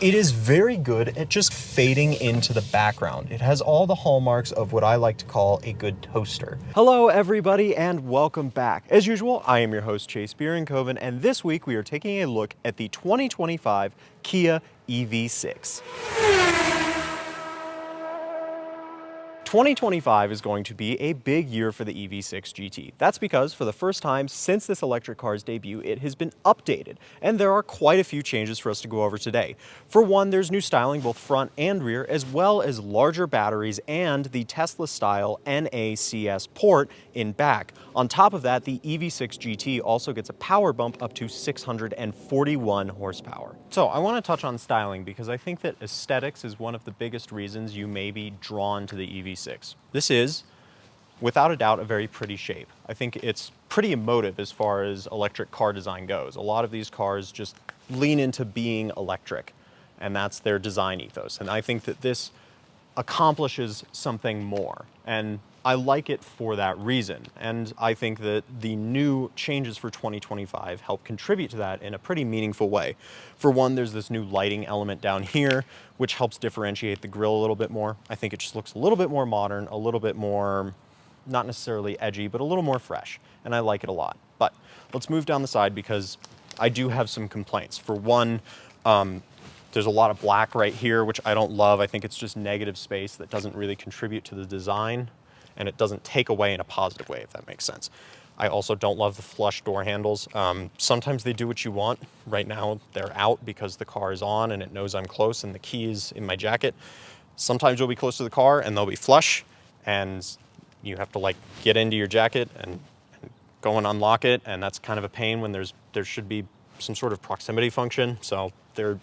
It is very good at just fading into the background. It has all the hallmarks of what I like to call a good toaster. Hello everybody and welcome back. As usual, I am your host Chase Bierenkoven, and this week we are taking a look at the 2025 Kia EV6. 2025 is going to be a big year for the EV6 GT. That's because for the first time since this electric car's debut, it has been updated, and there are quite a few changes for us to go over today. For one, there's new styling both front and rear, as well as larger batteries and the Tesla-style NACS port in back. On top of that, the EV6 GT also gets a power bump up to 641 horsepower. So I want to touch on styling because I think that aesthetics is one of the biggest reasons you may be drawn to the EV6. This is, without a doubt, a very pretty shape. I think it's pretty emotive as far as electric car design goes. A lot of these cars just lean into being electric, and that's their design ethos. And I think that this accomplishes something more, and I like it for that reason. And I think that the new changes for 2025 help contribute to that in a pretty meaningful way. For one, there's this new lighting element down here, which helps differentiate the grille a little bit more. I think it just looks a little bit more modern, a little bit more, not necessarily edgy, but a little more fresh, and I like it a lot. But let's move down the side because I do have some complaints. For one, there's a lot of black right here, which I don't love. I think it's just negative space that doesn't really contribute to the design, and it doesn't take away in a positive way, if that makes sense. I also don't love the flush door handles. Sometimes they do what you want. Right now, they're out because the car is on and it knows I'm close and the key is in my jacket. Sometimes you'll be close to the car and they'll be flush, and you have to like get into your jacket and go and unlock it, and that's kind of a pain when there should be some sort of proximity function. So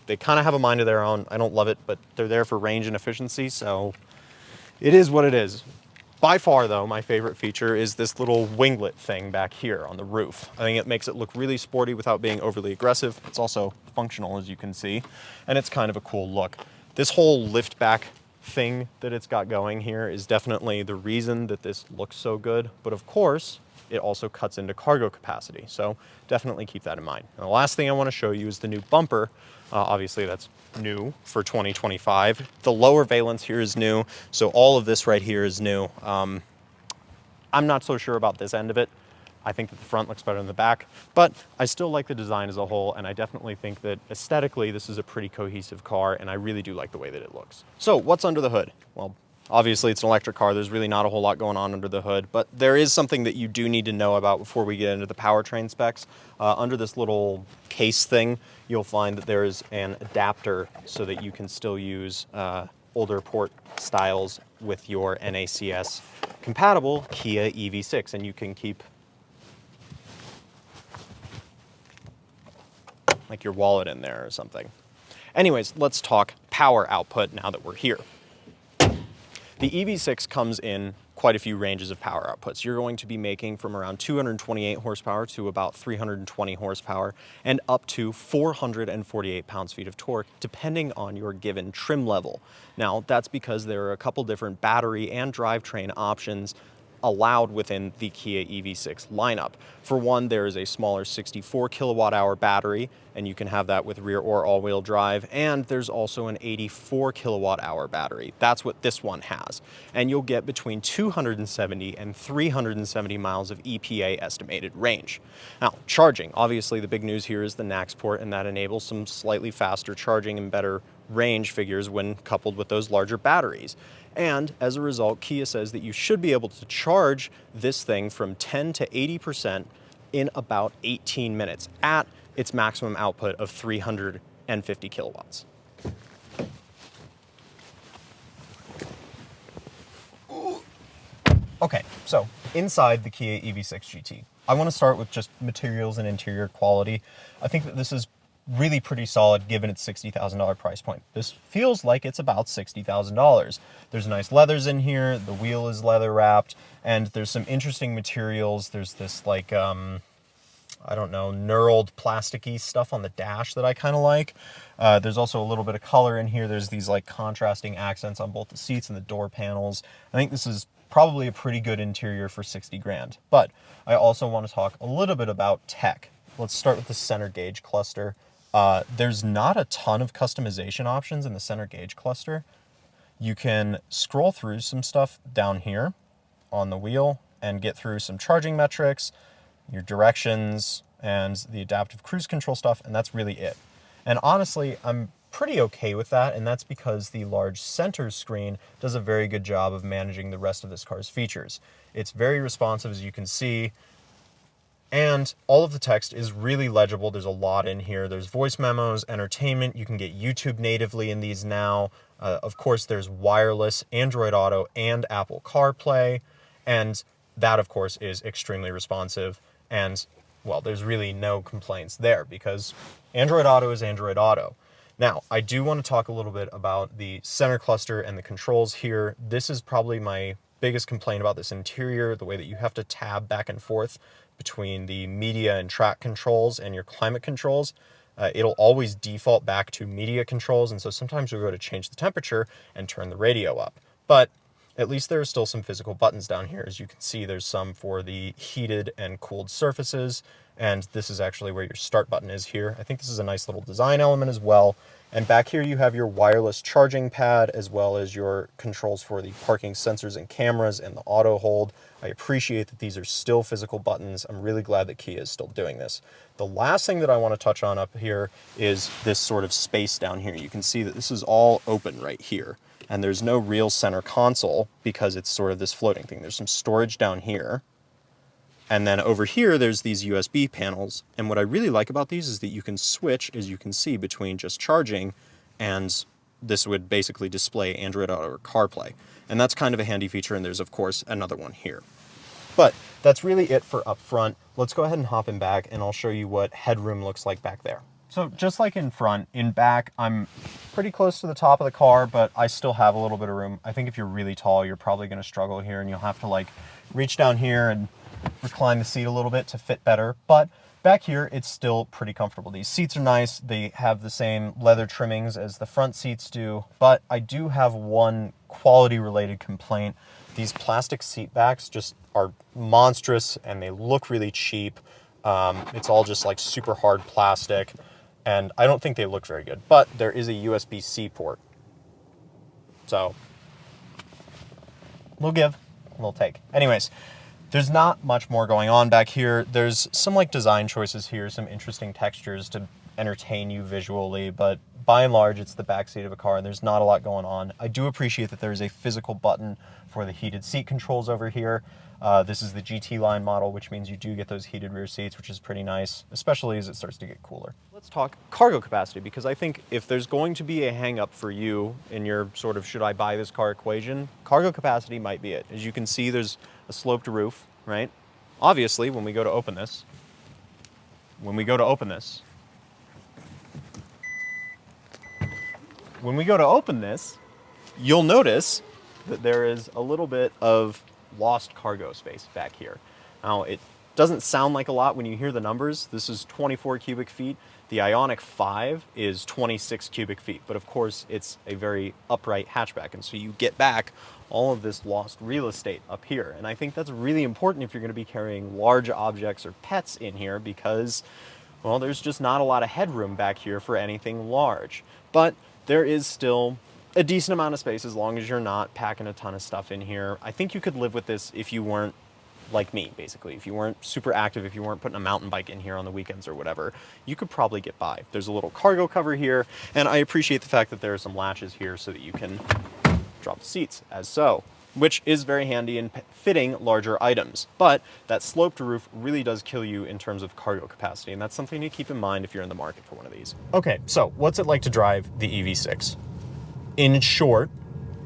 they kind of have a mind of their own. I don't love it, but they're there for range and efficiency, so it is what it is. By far, though, my favorite feature is this little winglet thing back here on the roof. I think it makes it look really sporty without being overly aggressive. It's also functional, as you can see, and it's kind of a cool look. This whole lift back thing that it's got going here is definitely the reason that this looks so good, but of course, it also cuts into cargo capacity, so definitely keep that in mind. And the last thing I want to show you is the new bumper. Obviously, that's new for 2025. The lower valence here is new, so all of this right here is new. I'm not so sure about this end of it. I think that the front looks better than the back, but I still like the design as a whole, and I definitely think that aesthetically this is a pretty cohesive car, and I really do like the way that it looks. So what's under the hood? Well, obviously it's an electric car. There's really not a whole lot going on under the hood, but there is something that you do need to know about before we get into the powertrain specs. Under this little case thing, you'll find that there is an adapter so that you can still use older port styles with your NACS compatible Kia EV6, and you can keep like your wallet in there or something. Anyways, let's talk power output now that we're here. The EV6 comes in quite a few ranges of power outputs. You're going to be making from around 228 horsepower to about 320 horsepower and up to 448 pounds-feet of torque, depending on your given trim level. Now, that's because there are a couple different battery and drivetrain options allowed within the Kia EV6 lineup. For one, there is a smaller 64 kilowatt hour battery, and you can have that with rear or all-wheel drive, and there's also an 84 kilowatt hour battery. That's what this one has. And you'll get between 270 and 370 miles of EPA estimated range. Now, charging. Obviously, the big news here is the NACS port, and that enables some slightly faster charging and better range figures when coupled with those larger batteries. And as a result, Kia says that you should be able to charge this thing from 10 to 80% in about 18 minutes at its maximum output of 350 kilowatts. Okay, so inside the Kia EV6 GT, I want to start with just materials and interior quality. I think that this is really pretty solid given its $60,000 price point. This feels like it's about $60,000. There's nice leathers in here, the wheel is leather wrapped, and there's some interesting materials. There's this like, I don't know, knurled plasticky stuff on the dash that I kind of like. There's also a little bit of color in here. There's these like contrasting accents on both the seats and the door panels. I think this is probably a pretty good interior for 60 grand. But I also want to talk a little bit about tech. Let's start with the center gauge cluster. There's not a ton of customization options in the center gauge cluster. You can scroll through some stuff down here on the wheel and get through some charging metrics, your directions, and the adaptive cruise control stuff, and that's really it. And honestly, I'm pretty okay with that, and that's because the large center screen does a very good job of managing the rest of this car's features. It's very responsive, as you can see, and all of the text is really legible. There's a lot in here. There's voice memos, entertainment. You can get YouTube natively in these now. Of course, there's wireless Android Auto and Apple CarPlay, and that, of course, is extremely responsive. And, well, there's really no complaints there because Android Auto is Android Auto. Now, I do want to talk a little bit about the center cluster and the controls here. This is probably my biggest complaint about this interior, the way that you have to tab back and forth between the media and track controls and your climate controls. It'll always default back to media controls, and so sometimes you'll go to change the temperature and turn the radio up. But at least there are still some physical buttons down here. As you can see, there's some for the heated and cooled surfaces, and this is actually where your start button is here. I think this is a nice little design element as well. And back here you have your wireless charging pad as well as your controls for the parking sensors and cameras and the auto hold. I appreciate that these are still physical buttons. I'm really glad that Kia is still doing this. The last thing that I want to touch on up here is this sort of space down here. You can see that this is all open right here, and there's no real center console because it's sort of this floating thing. There's some storage down here. And then over here, there's these USB panels. And what I really like about these is that you can switch, as you can see, between just charging, and this would basically display Android Auto or CarPlay. And that's kind of a handy feature, and there's, of course, another one here. But that's really it for up front. Let's go ahead and hop in back, and I'll show you what headroom looks like back there. So just like in front, in back, I'm pretty close to the top of the car, but I still have a little bit of room. I think if you're really tall, you're probably going to struggle here, and you'll have to, like, reach down here and recline the seat a little bit to fit better, but back here it's still pretty comfortable. These seats are nice. They have the same leather trimmings as the front seats do, but I do have one quality related complaint. These plastic seat backs just are monstrous and they look really cheap. It's all just like super hard plastic, and I don't think they look very good, but there is a USB-C port, so we'll give, we'll take. Anyways, there's not much more going on back here. There's some like design choices here, some interesting textures to entertain you visually, but by and large, it's the backseat of a car and there's not a lot going on. I do appreciate that there's a physical button for the heated seat controls over here. This is the GT line model, which means you do get those heated rear seats, which is pretty nice, especially as it starts to get cooler. Let's talk cargo capacity, because I think if there's going to be a hang up for you in your sort of should I buy this car equation, cargo capacity might be it. As you can see, there's a sloped roof, right? Obviously, when we go to open this, you'll notice that there is a little bit of lost cargo space back here. Now, it doesn't sound like a lot when you hear the numbers. This is 24 cubic feet. The Ioniq 5 is 26 cubic feet, but of course it's a very upright hatchback, and so you get back all of this lost real estate up here. And I think that's really important if you're going to be carrying large objects or pets in here, because, well, there's just not a lot of headroom back here for anything large. But there is still a decent amount of space as long as you're not packing a ton of stuff in here. I think you could live with this if you weren't like me, basically. If you weren't super active, if you weren't putting a mountain bike in here on the weekends or whatever, you could probably get by. There's a little cargo cover here, and I appreciate the fact that there are some latches here so that you can drop the seats as so, which is very handy in fitting larger items. But that sloped roof really does kill you in terms of cargo capacity, and that's something to keep in mind if you're in the market for one of these. Okay, so what's it like to drive the EV6? In short,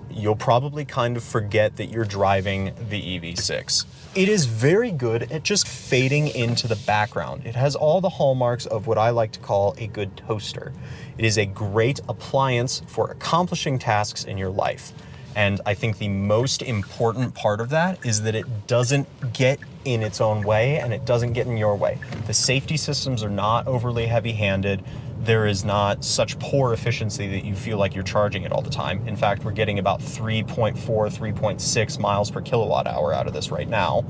you'll probably kind of forget that you're driving the EV6. It is very good at just fading into the background. It has all the hallmarks of what I like to call a good toaster. It is a great appliance for accomplishing tasks in your life. And I think the most important part of that is that it doesn't get in its own way and it doesn't get in your way. The safety systems are not overly heavy-handed. There is not such poor efficiency that you feel like you're charging it all the time. In fact, we're getting about 3.4, 3.6 miles per kilowatt hour out of this right now.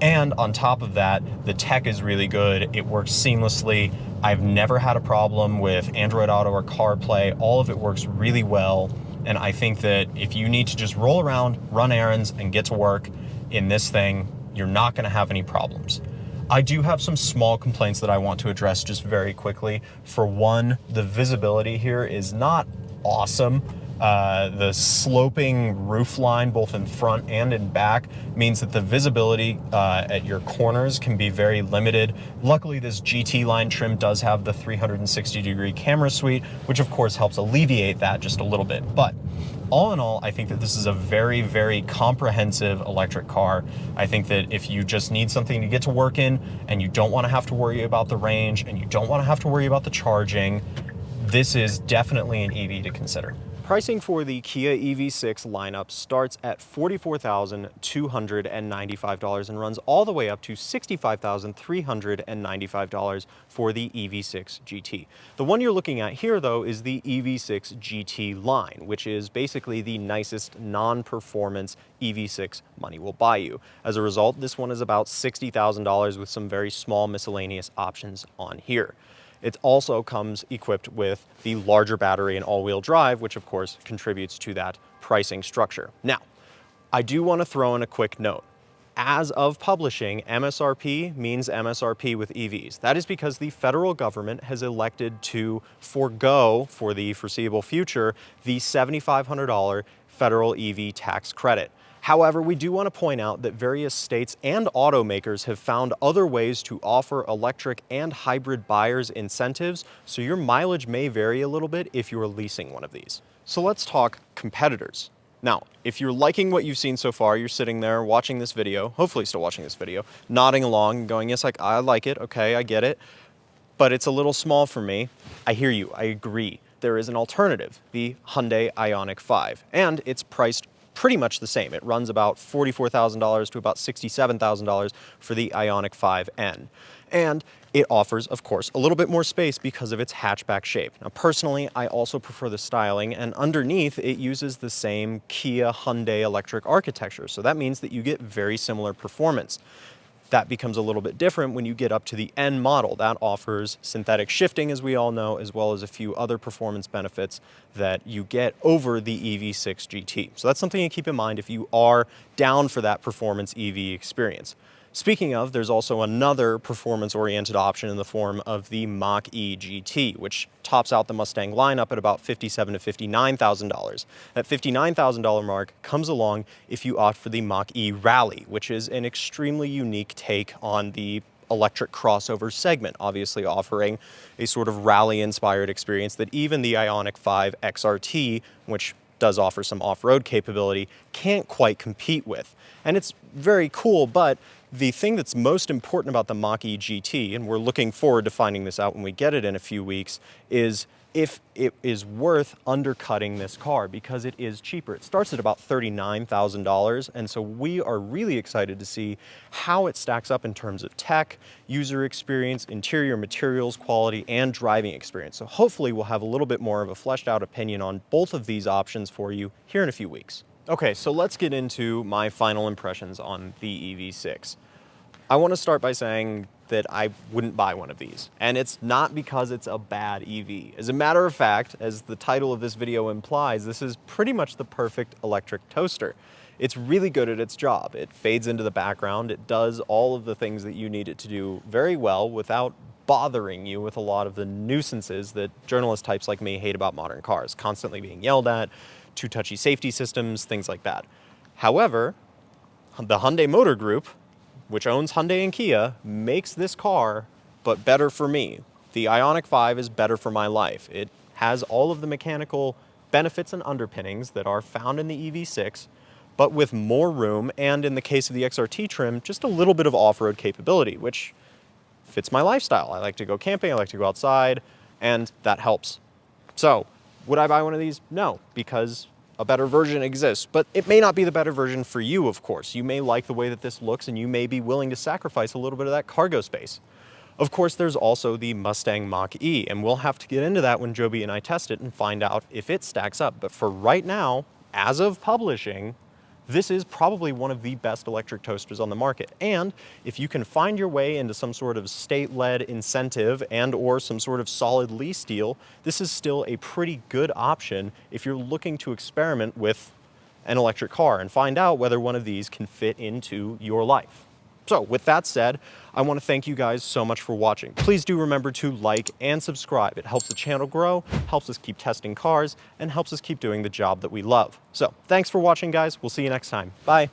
And on top of that, the tech is really good. It works seamlessly. I've never had a problem with Android Auto or CarPlay. All of it works really well. And I think that if you need to just roll around, run errands, and get to work in this thing, you're not going to have any problems. I do have some small complaints that I want to address just very quickly. For one, the visibility here is not awesome. The sloping roof line, both in front and in back, means that the visibility at your corners can be very limited. Luckily, this GT line trim does have the 360-degree camera suite, which of course helps alleviate that just a little bit. But all in all, I think that this is a very, very comprehensive electric car. I think that if you just need something to get to work in and you don't want to have to worry about the range and you don't want to have to worry about the charging, this is definitely an EV to consider. Pricing for the Kia EV6 lineup starts at $44,295 and runs all the way up to $65,395 for the EV6 GT. The one you're looking at here, though, is the EV6 GT line, which is basically the nicest non-performance EV6 money will buy you. As a result, this one is about $60,000 with some very small miscellaneous options on here. It also comes equipped with the larger battery and all-wheel drive, which of course contributes to that pricing structure. Now, I do want to throw in a quick note. As of publishing, MSRP means MSRP with EVs. That is because the federal government has elected to forego, for the foreseeable future, the $7,500 federal EV tax credit. However, we do want to point out that various states and automakers have found other ways to offer electric and hybrid buyers incentives, so your mileage may vary a little bit if you're leasing one of these. So let's talk competitors. Now, if you're liking what you've seen so far, you're sitting there watching this video, hopefully still watching this video, nodding along, going, yes, I like it, okay, I get it, but it's a little small for me. I hear you, I agree. There is an alternative, the Hyundai Ioniq 5, and it's priced pretty much the same. It runs about $44,000 to about $67,000 for the Ioniq 5N. And it offers, of course, a little bit more space because of its hatchback shape. Now, personally, I also prefer the styling, and underneath it uses the same Kia Hyundai electric architecture. So that means that you get very similar performance. That becomes a little bit different when you get up to the N model. That offers synthetic shifting, as we all know, as well as a few other performance benefits that you get over the EV6 GT. So that's something to keep in mind if you are down for that performance EV experience. Speaking of, there's also another performance-oriented option in the form of the Mach-E GT, which tops out the Mustang lineup at about $57,000 to $59,000. That $59,000 mark comes along if you opt for the Mach-E Rally, which is an extremely unique take on the electric crossover segment, obviously offering a sort of rally-inspired experience that even the Ioniq 5 XRT, which does offer some off-road capability, can't quite compete with. And it's very cool, but the thing that's most important about the Mach-E GT, and we're looking forward to finding this out when we get it in a few weeks, is if it is worth undercutting this car, because it is cheaper. It starts at about $39,000, and so we are really excited to see how it stacks up in terms of tech, user experience, interior materials quality, and driving experience. So hopefully we'll have a little bit more of a fleshed out opinion on both of these options for you here in a few weeks. Okay, so let's get into my final impressions on the EV6. I want to start by saying that I wouldn't buy one of these, and it's not because it's a bad EV. As a matter of fact, as the title of this video implies, this is pretty much the perfect electric toaster. It's really good at its job. It fades into the background. It does all of the things that you need it to do very well without bothering you with a lot of the nuisances that journalist types like me hate about modern cars, constantly being yelled at, too touchy safety systems, things like that. However, the Hyundai Motor Group, which owns Hyundai and Kia, makes this car, but better for me. The Ioniq 5 is better for my life. It has all of the mechanical benefits and underpinnings that are found in the EV6, but with more room, and in the case of the XRT trim, just a little bit of off-road capability, which fits my lifestyle. I like to go camping, I like to go outside, and that helps. So, would I buy one of these? No, because a better version exists, but it may not be the better version for you, of course. You may like the way that this looks, and you may be willing to sacrifice a little bit of that cargo space. Of course, there's also the Mustang Mach-E, and we'll have to get into that when Joby and I test it and find out if it stacks up. But for right now, as of publishing, this is probably one of the best electric toasters on the market. And if you can find your way into some sort of state-led incentive and or some sort of solid lease deal, this is still a pretty good option if you're looking to experiment with an electric car and find out whether one of these can fit into your life. So with that said, I want to thank you guys so much for watching. Please do remember to like and subscribe. It helps the channel grow, helps us keep testing cars, and helps us keep doing the job that we love. So thanks for watching, guys. We'll see you next time. Bye.